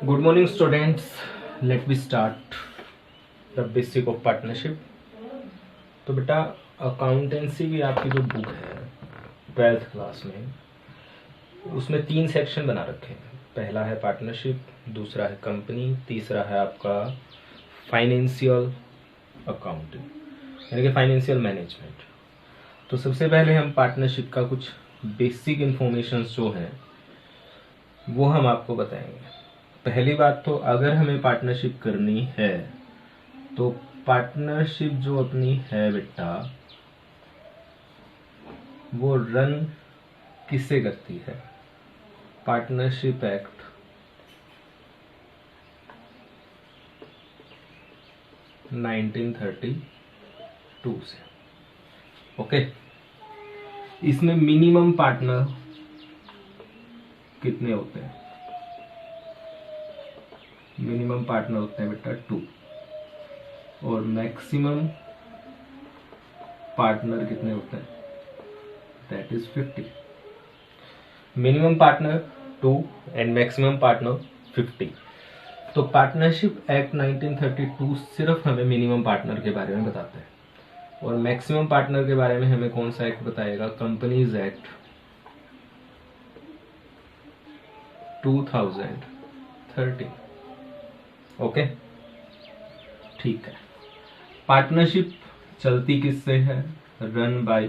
Good morning, students. Let me start the basic of partnership. तो बेटा accountancy की आपकी जो बुक है 12th क्लास में, उसमें 3 सेक्शन बना रखे हैं। पहला है पार्टनरशिप, दूसरा है कंपनी, तीसरा है आपका फाइनेंशियल अकाउंटिंग यानी कि फाइनेंशियल मैनेजमेंट। तो सबसे पहले हम पार्टनरशिप का कुछ बेसिक इन्फॉर्मेशन जो है वो हम आपको बताएंगे। पहली बात तो अगर हमें पार्टनरशिप करनी है तो पार्टनरशिप जो अपनी है बेटा वो रन किससे करती है? पार्टनरशिप एक्ट 1932 से। ओके, इसमें मिनिमम पार्टनर कितने होते हैं? मिनिमम पार्टनर होते हैं बेटा 2 और मैक्सिमम पार्टनर कितने होते हैं? That is 50। Minimum partner 2 and maximum partner 50। तो पार्टनरशिप एक्ट 1932 सिर्फ हमें मिनिमम पार्टनर के बारे में बताता है और मैक्सिमम पार्टनर के बारे में हमें कौन सा एक्ट बताएगा? Companies act 2013। ओके, ठीक है। पार्टनरशिप चलती किससे है? Run by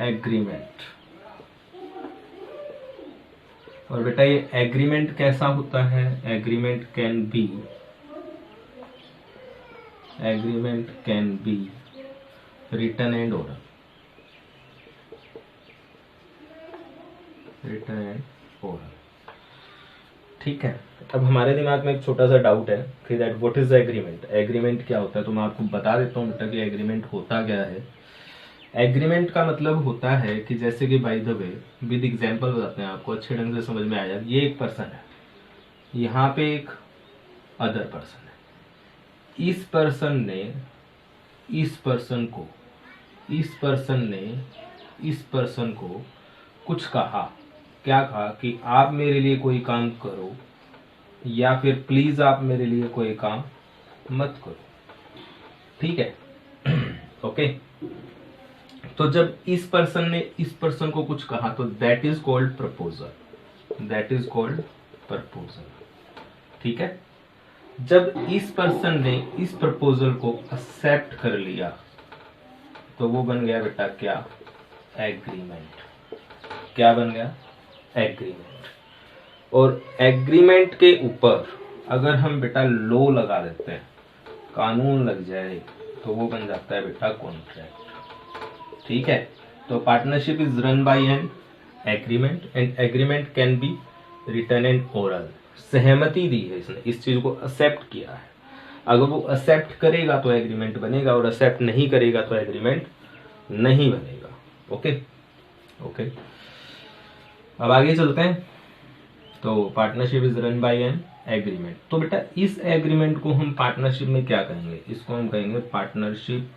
agreement. और बेटा ये एग्रीमेंट कैसा होता है? Agreement can be written and oral. Written and oral, ठीक है। अब हमारे दिमाग में एक छोटा सा डाउट है कि that what is the agreement. Agreement क्या होता है? तो मैं आपको बता देता हूँ बेटा कि एग्रीमेंट होता क्या है। एग्रीमेंट का मतलब होता है कि जैसे कि by the way with example बताते हैं आपको, अच्छे ढंग से समझ में आ जाए। ये एक पर्सन है, यहाँ पे एक अदर पर्सन है। इस पर्सन ने इस पर्सन को कुछ कहा। क्या कहा? कि आप मेरे लिए कोई काम करो या फिर प्लीज आप मेरे लिए कोई काम मत करो, ठीक है। ओके, तो जब इस पर्सन ने इस पर्सन को कुछ कहा तो दैट इज कॉल्ड प्रपोजल। ठीक है। जब इस पर्सन ने इस प्रपोजल को एक्सेप्ट कर लिया तो वो बन गया बेटा क्या? एग्रीमेंट। क्या बन गया? एग्रीमेंट। और एग्रीमेंट के ऊपर अगर हम बेटा लॉ लगा देते हैं, कानून लग जाए, तो वो बन जाता है बेटा कॉन्ट्रैक्ट। ठीक है। तो partnership is run by an agreement and agreement can be written and oral. सहमति दी है इसने, इस चीज को एक्सेप्ट किया है। अगर वो एक्सेप्ट करेगा तो एग्रीमेंट बनेगा और एक्सेप्ट नहीं करेगा तो एग्रीमेंट नहीं बनेगा। ओके ओके, अब आगे चलते हैं। तो partnership is run by an agreement. तो बेटा इस एग्रीमेंट को हम पार्टनरशिप में क्या कहेंगे? इसको हम कहेंगे पार्टनरशिप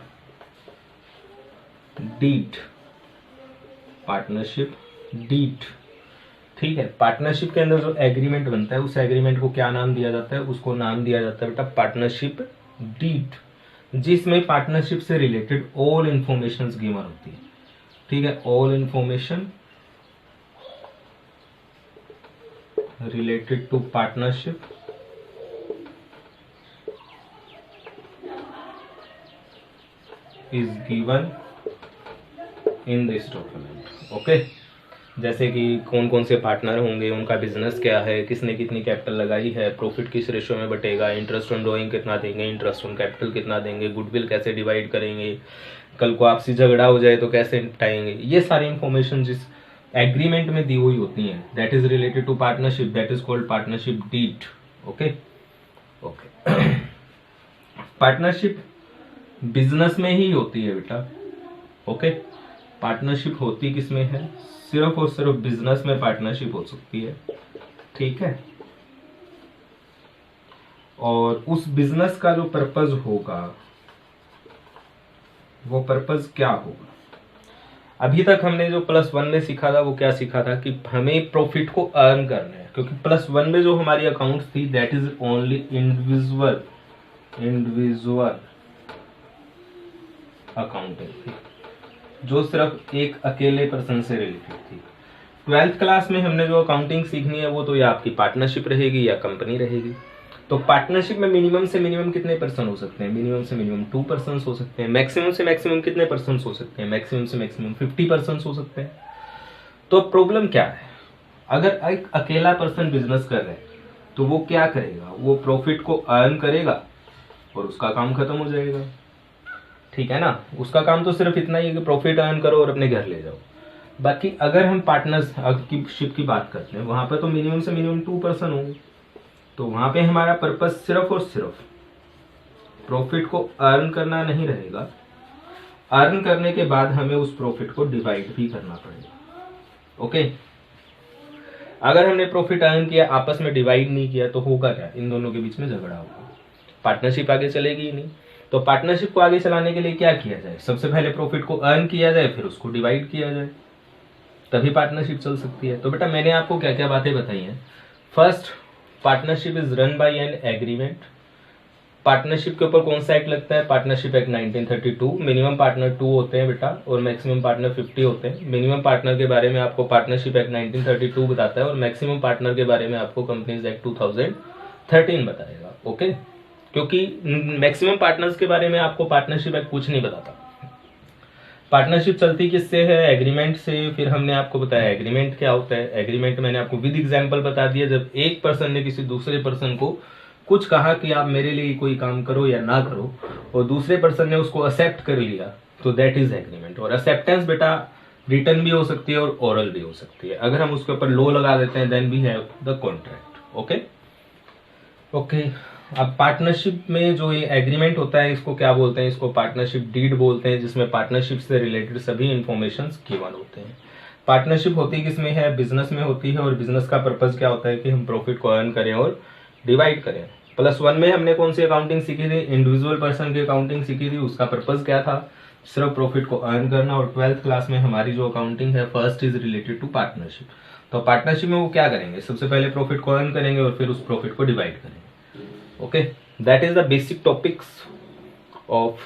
डीड। पार्टनरशिप डीड, ठीक है। पार्टनरशिप के अंदर जो एग्रीमेंट बनता है उस एग्रीमेंट को क्या नाम दिया जाता है? उसको नाम दिया जाता है बेटा पार्टनरशिप डीड, जिसमें पार्टनरशिप से रिलेटेड ऑल इंफॉर्मेशन गिवन होती है। ठीक है, all information related to partnership is given in this document. Okay, जैसे कि कौन कौन से पार्टनर होंगे, उनका बिजनेस क्या है, किसने कितनी कैपिटल लगाई है, प्रॉफिट किस रेशो में बटेगा, इंटरेस्ट ऑन ड्रॉइंग कितना देंगे, इंटरेस्ट ऑन कैपिटल कितना देंगे, गुडविल कैसे डिवाइड करेंगे, कल को आपसी झगड़ा हो जाए तो कैसे निपटाएंगे। ये सारी इंफॉर्मेशन जिस एग्रीमेंट में दी हुई होती है that is related to partnership, that is called partnership deed. Okay okay, partnership business में ही होती है बेटा। ओके, पार्टनरशिप होती किस में है? सिर्फ और सिर्फ बिजनेस में पार्टनरशिप हो सकती है। ठीक है, और उस बिजनेस का जो पर्पज होगा वो पर्पज क्या होगा? अभी तक हमने जो +1 में सीखा था वो क्या सीखा था कि हमें प्रॉफिट को अर्न करना है, क्योंकि +1 में जो हमारी अकाउंट थी that is only individual accounting थी, जो सिर्फ एक अकेले पर्सन से रिलेटेड थी। 12th क्लास में हमने जो अकाउंटिंग सीखनी है वो तो या आपकी पार्टनरशिप रहेगी या कंपनी रहेगी। तो पार्टनरशिप में मिनिमम से मिनिमम कितने पर्सन हो सकते हैं? मिनिमम से मिनिमम 2 पर्सन हो सकते हैं। मैक्सिमम से मैक्सिमम कितने पर्सन हो सकते हैं? मैक्सिमम से मैक्सिमम 50 पर्सन हो सकते हैं। तो प्रॉब्लम क्या है? अगर एक अकेला पर्सन बिजनेस कर रहा है तो वो क्या करेगा? वो प्रॉफिट को अर्न करेगा और उसका काम खत्म हो जाएगा, ठीक है ना। उसका काम तो सिर्फ इतना ही है कि प्रॉफिट अर्न करो और अपने घर ले जाओ। बाकी अगर हम पार्टनरशिप की बात करते हैं, वहां पर तो मिनिमम से मिनिमम 2 पर्सन होंगे। तो वहां पे हमारा पर्पस सिर्फ और सिर्फ प्रॉफिट को अर्न करना नहीं रहेगा, अर्न करने के बाद हमें उस प्रॉफिट को डिवाइड भी करना पड़ेगा। ओके, अगर हमने प्रॉफिट अर्न किया, आपस में डिवाइड नहीं किया, तो होगा क्या? इन दोनों के बीच में झगड़ा होगा, पार्टनरशिप आगे चलेगी ही नहीं। तो पार्टनरशिप को आगे चलाने के लिए क्या किया जाए? सबसे पहले प्रॉफिट को अर्न किया जाए, फिर उसको डिवाइड किया जाए, तभी पार्टनरशिप चल सकती है। तो बेटा मैंने आपको क्या क्या बातें बताई हैं। First, partnership is run by an agreement. Partnership के ऊपर कौन सा एक्ट लगता है? Partnership act 1932। मिनिमम पार्टनर 2 होते हैं बेटा और मैक्सिमम पार्टनर 50 होते हैं। मिनिमम पार्टनर के बारे में आपको पार्टनरशिप एक्ट 1932 बताता है और मैक्सिमम पार्टनर के बारे में आपको कंपनीज एक्ट 2013 बताएगा। ओके, क्योंकि मैक्सिमम पार्टनर्स के बारे में आपको पार्टनरशिप एक्ट कुछ नहीं बताता। पार्टनरशिप चलती किससे है? एग्रीमेंट से। फिर हमने आपको बताया एग्रीमेंट क्या होता है। एग्रीमेंट मैंने आपको विद एग्जांपल बता दिया, जब एक पर्सन ने किसी दूसरे पर्सन को कुछ कहा कि आप मेरे लिए कोई काम करो या ना करो और दूसरे पर्सन ने उसको एक्सेप्ट कर लिया, तो दैट इज एग्रीमेंट। और एक्सेप्टेंस बेटा रिटर्न भी हो सकती है और ओरल भी हो सकती है। अगर हम उसके ऊपर लो लगा देते हैं then we have the contract. Okay okay, अब पार्टनरशिप में जो ये एग्रीमेंट होता है इसको क्या बोलते हैं? इसको पार्टनरशिप डीड बोलते हैं, जिसमें पार्टनरशिप से रिलेटेड सभी इंफॉर्मेशन गिवन होते हैं। पार्टनरशिप होती किसमें है? बिजनेस में होती है। और बिजनेस का पर्पज क्या होता है? कि हम प्रॉफिट को अर्न करें और डिवाइड करें। +1 में हमने कौन सी अकाउंटिंग सीखी थी? इंडिविजुअल पर्सन की अकाउंटिंग सीखी थी। उसका पर्पज क्या था? सिर्फ प्रॉफिट को अर्न करना। और 12th क्लास में हमारी जो अकाउंटिंग है first is related to partnership. तो पार्टनरशिप में वो क्या करेंगे? सबसे पहले प्रॉफिट को अर्न करेंगे और फिर उस प्रॉफिट को डिवाइड करेंगे। Okay, that is the basic topics of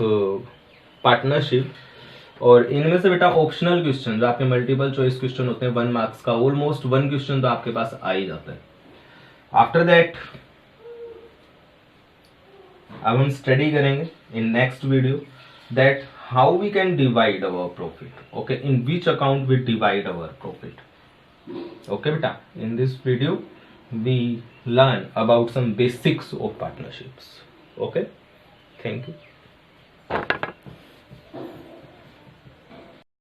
partnership. और इनमें से बेटा ऑप्शनल क्वेश्चन जो आपके मल्टीपल चॉइस क्वेश्चन होते हैं 1 मार्क्स का, ऑलमोस्ट 1 क्वेश्चन तो आपके पास आ ही जाता है। आफ्टर दैट अब हम स्टडी करेंगे in next video that how we can divide our profit. Okay, in which account we divide our profit. Okay बेटा, in this video we learn about some basics of partnerships. Okay, thank you.